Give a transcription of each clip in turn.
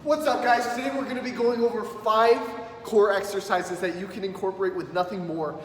What's up, guys? Today we're going to be going over 5 core exercises that you can incorporate with nothing more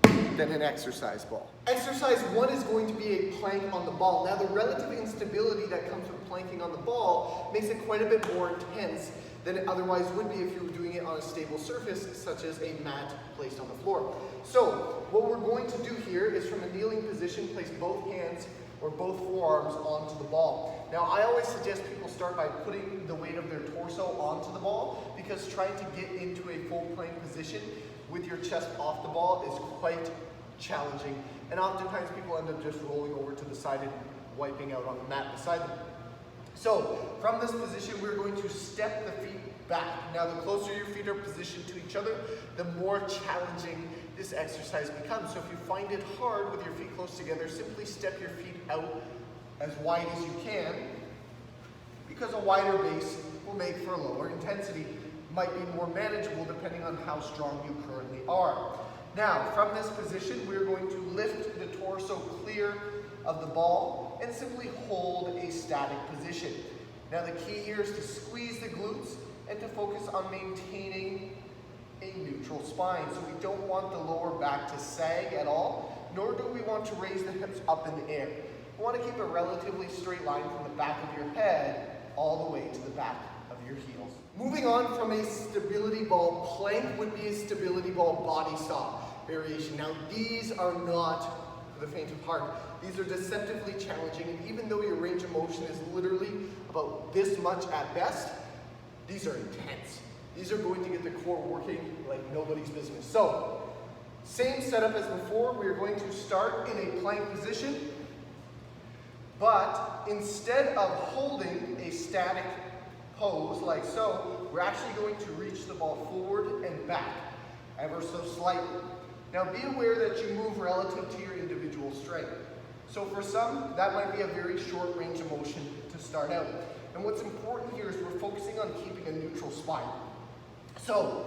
than an exercise ball. Exercise 1 is going to be a plank on the ball. Now, the relative instability that comes from planking on the ball makes it quite a bit more intense than it otherwise would be if you were doing it on a stable surface, such as a mat placed on the floor. So, what we're going to do here is from a kneeling position, place both hands or both forearms onto the ball. Now, I always suggest people start by putting the weight of their torso onto the ball, because trying to get into a full plank position with your chest off the ball is quite challenging. And oftentimes people end up just rolling over to the side and wiping out on the mat beside them. So, from this position, we're going to step the feet back. Now, the closer your feet are positioned to each other, the more challenging this exercise becomes. So if you find it hard with your feet close together, simply step your feet out as wide as you can, because a wider base will make for a lower intensity. Might be more manageable depending on how strong you currently are. Now, from this position, we're going to lift the torso clear of the ball and simply hold a static position. Now, the key here is to squeeze the glutes and to focus on maintaining a neutral spine. So we don't want the lower back to sag at all, nor do we want to raise the hips up in the air. We want to keep a relatively straight line from the back of your head all the way to the back of your heels. Moving on from a stability ball plank would be a stability ball body saw variation. Now, these are not for the faint of heart. These are deceptively challenging, and even though your range of motion is literally about this much at best, these are intense. These are going to get the core working like nobody's business. So, same setup as before. We are going to start in a plank position, but instead of holding a static pose like so, we're actually going to reach the ball forward and back, ever so slightly. Now, be aware that you move relative to your individual strength. So for some, that might be a very short range of motion to start out. And what's important here is we're focusing on keeping a neutral spine. So,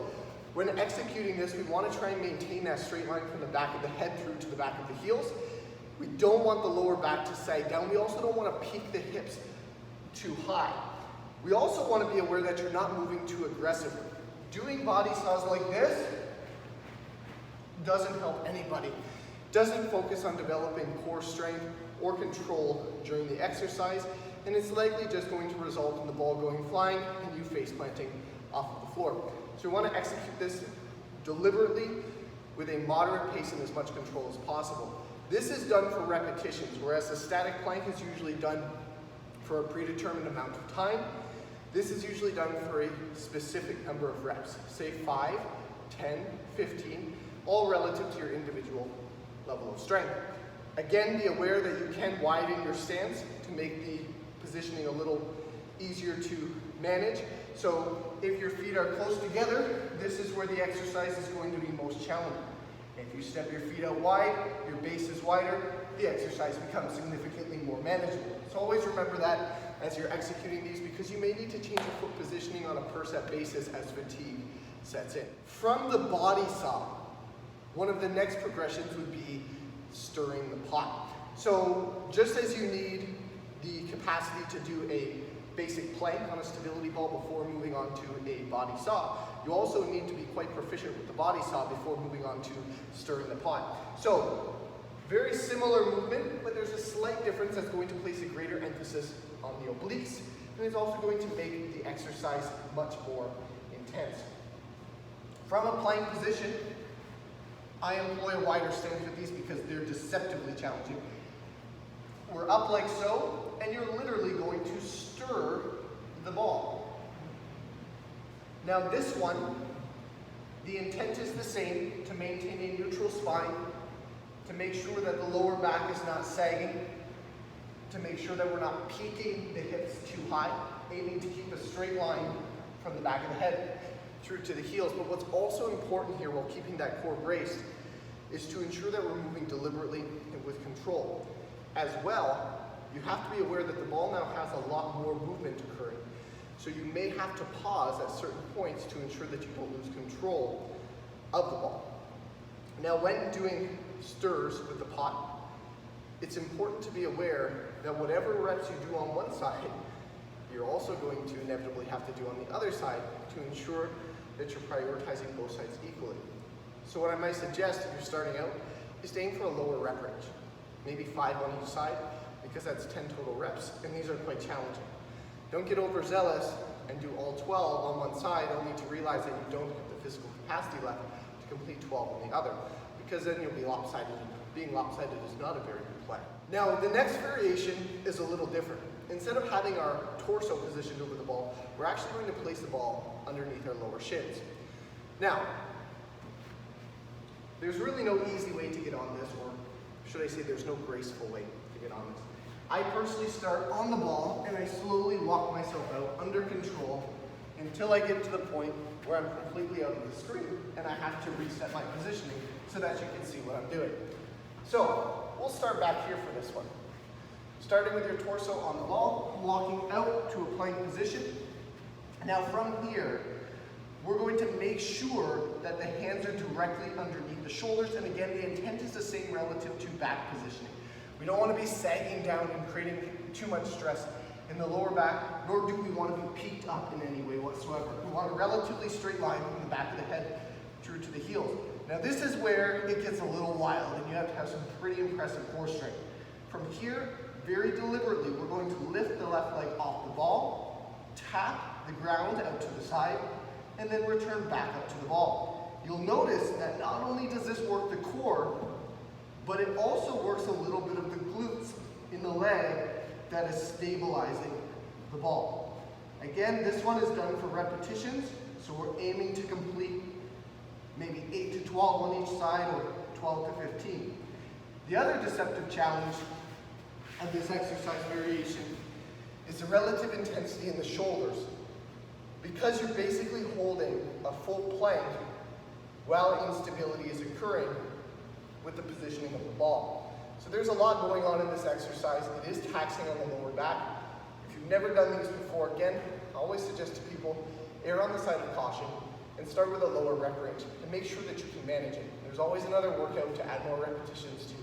when executing this, we want to try and maintain that straight line from the back of the head through to the back of the heels. We don't want the lower back to sag down. We also don't want to peak the hips too high. We also want to be aware that you're not moving too aggressively. Doing body saws like this doesn't help anybody. Doesn't focus on developing core strength or control during the exercise, and it's likely just going to result in the ball going flying and you face planting off of the floor. So we want to execute this deliberately with a moderate pace and as much control as possible. This is done for repetitions, whereas a static plank is usually done for a predetermined amount of time. This is usually done for a specific number of reps, say 5, 10, 15, all relative to your individual level of strength. Again, be aware that you can widen your stance to make the positioning a little easier to manage. So if your feet are close together, this is where the exercise is going to be most challenging. If you step your feet out wide, your base is wider, the exercise becomes significantly more manageable. So always remember that as you're executing these, because you may need to change your foot positioning on a per set basis as fatigue sets in. From the body saw, one of the next progressions would be stirring the pot. So just as you need the capacity to do a basic plank on a stability ball before moving on to a body saw, you also need to be quite proficient with the body saw before moving on to stirring the pot. So, very similar movement, but there's a slight difference that's going to place a greater emphasis on the obliques, and it's also going to make the exercise much more intense. From a plank position, I employ a wider stance with these because they're deceptively challenging. We're up like so, and you're literally going to stir the ball. Now this one, the intent is the same, to maintain a neutral spine, to make sure that the lower back is not sagging, to make sure that we're not peaking the hips too high, aiming to keep a straight line from the back of the head through to the heels. But what's also important here while keeping that core braced is to ensure that we're moving deliberately and with control. As well, you have to be aware that the ball now has a lot more movement occurring. So you may have to pause at certain points to ensure that you don't lose control of the ball. Now, when doing stirs with the pot, it's important to be aware that whatever reps you do on one side, you're also going to inevitably have to do on the other side to ensure that you're prioritizing both sides equally. So what I might suggest if you're starting out is to aim for a lower rep range, maybe 5 on each side, because that's 10 total reps, and these are quite challenging. Don't get overzealous and do all 12 on one side only to realize that you don't have the physical capacity left to complete 12 on the other, because then you'll be lopsided, and being lopsided is not a very good play. Now, the next variation is a little different. Instead of having our torso positioned over the ball, we're actually going to place the ball underneath our lower shins. Now, there's really no easy way to get on this, or should I say there's no graceful way to get on this. I personally start on the ball and I slowly walk myself out under control until I get to the point where I'm completely out of the screen and I have to reset my positioning so that you can see what I'm doing. So, we'll start back here for this one. Starting with your torso on the ball, walking out to a plank position. Now from here, we're going to make sure that the hands are directly underneath the shoulders, and again, the intent is the same relative to back positioning. We don't want to be sagging down and creating too much stress in the lower back, nor do we want to be peaked up in any way whatsoever. We want a relatively straight line from the back of the head through to the heels. Now this is where it gets a little wild, and you have to have some pretty impressive core strength. From here, very deliberately, we're going to lift the left leg off the ball, tap the ground out to the side, and then return back up to the ball. You'll notice that not only does this work the core, but it also works a little bit of the glutes in the leg that is stabilizing the ball. Again, this one is done for repetitions, so we're aiming to complete maybe 8 to 12 on each side, or 12 to 15. The other deceptive challenge of this exercise variation is the relative intensity in the shoulders. Because you're basically holding a full plank while instability is occurring with the positioning of the ball. So there's a lot going on in this exercise. It is taxing on the lower back. If you've never done these before, again, I always suggest to people, err on the side of caution and start with a lower rep range and make sure that you can manage it. There's always another workout to add more repetitions to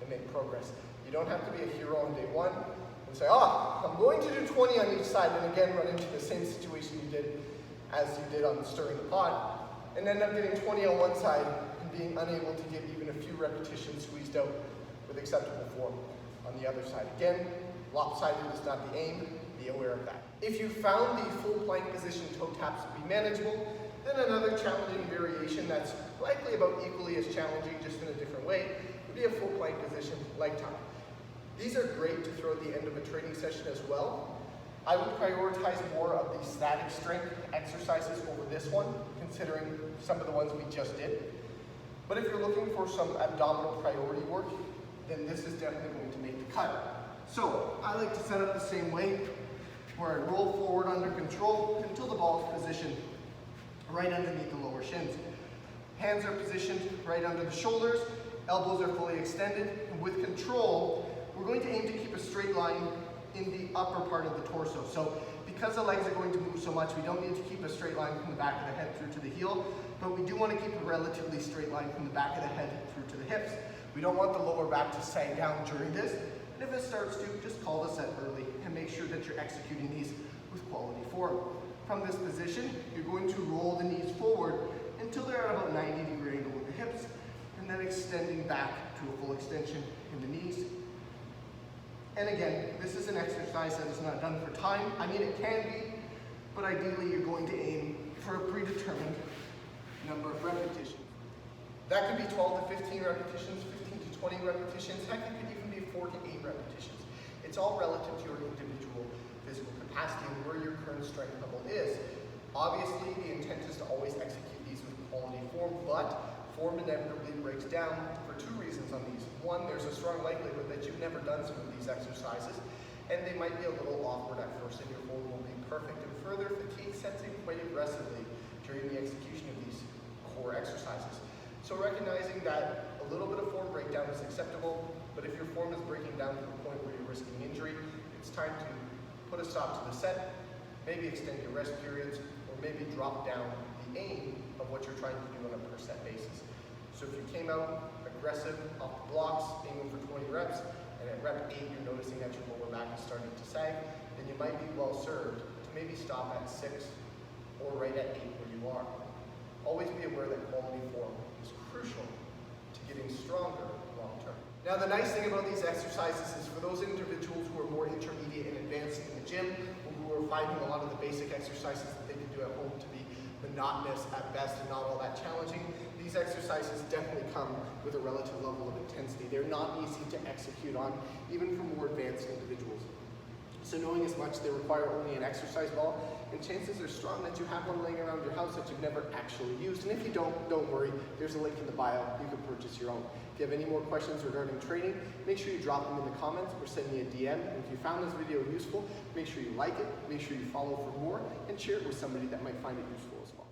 and make progress. You don't have to be a hero on day one and say, I'm going to do 20 on each side, and again run into the same situation you did as you did on stirring the pot, and end up getting 20 on one side and being unable to get even a few repetitions squeezed out with acceptable form on the other side. Again, lopsided is not the aim, be aware of that. If you found the full plank position toe taps to be manageable, then another challenging variation that's likely about equally as challenging, just in a different way, would be a full plank position leg tie. These are great to throw at the end of a training session as well. I would prioritize more of the static strength exercises over this one, considering some of the ones we just did. But if you're looking for some abdominal priority work, then this is definitely going to make the cut. So I like to set up the same way, where I roll forward under control until the ball is positioned right underneath the lower shins. Hands are positioned right under the shoulders, elbows are fully extended, and with control, we're going to aim to keep a straight line in the upper part of the torso. So because the legs are going to move so much, we don't need to keep a straight line from the back of the head through to the heel, but we do want to keep a relatively straight line from the back of the head through to the hips. We don't want the lower back to sag down during this, and if it starts to, just call the set early and make sure that you're executing these with quality form. From this position, you're going to roll the knees forward until they're at about 90-degree angle with the hips, and then extending back to a full extension in the knees. And again, this is an exercise that is not done for time. I mean, it can be, but ideally you're going to aim for a predetermined number of repetitions. That could be 12 to 15 repetitions, 15 to 20 repetitions, heck, it could even be 4 to 8 repetitions. It's all relative to your individual physical capacity and where your current strength level is. Obviously, the intent is to always execute these with quality form, but form inevitably breaks down for 2 reasons on these. One, there's a strong likelihood that you've never done some of these exercises, and they might be a little awkward at first, and your form won't be perfect. And further, fatigue sets in quite aggressively during the execution of these core exercises. So recognizing that a little bit of form breakdown is acceptable, but if your form is breaking down to the point where you're risking injury, it's time to put a stop to the set, maybe extend your rest periods, or maybe drop down the aim of what you're trying to do on a per set basis. So if you came out aggressive off the blocks, aiming for 20 reps, and at rep 8 you're noticing that your lower back is starting to sag, then then you might be well served to maybe stop at 6 or right at 8 where you are. Always be aware that quality form is crucial to getting stronger long term. Now the nice thing about these exercises is for those individuals who are more intermediate and advanced in the gym, or who are finding a lot of the basic exercises that they can do at home to be monotonous at best and not all that challenging, these exercises definitely come with a relative level of intensity. They're not easy to execute on, even for more advanced individuals. So knowing as much, they require only an exercise ball, and chances are strong that you have one laying around your house that you've never actually used. And if you don't worry, there's a link in the bio. You can purchase your own. If you have any more questions regarding training, make sure you drop them in the comments or send me a DM. And if you found this video useful, make sure you like it, make sure you follow for more, and share it with somebody that might find it useful as well.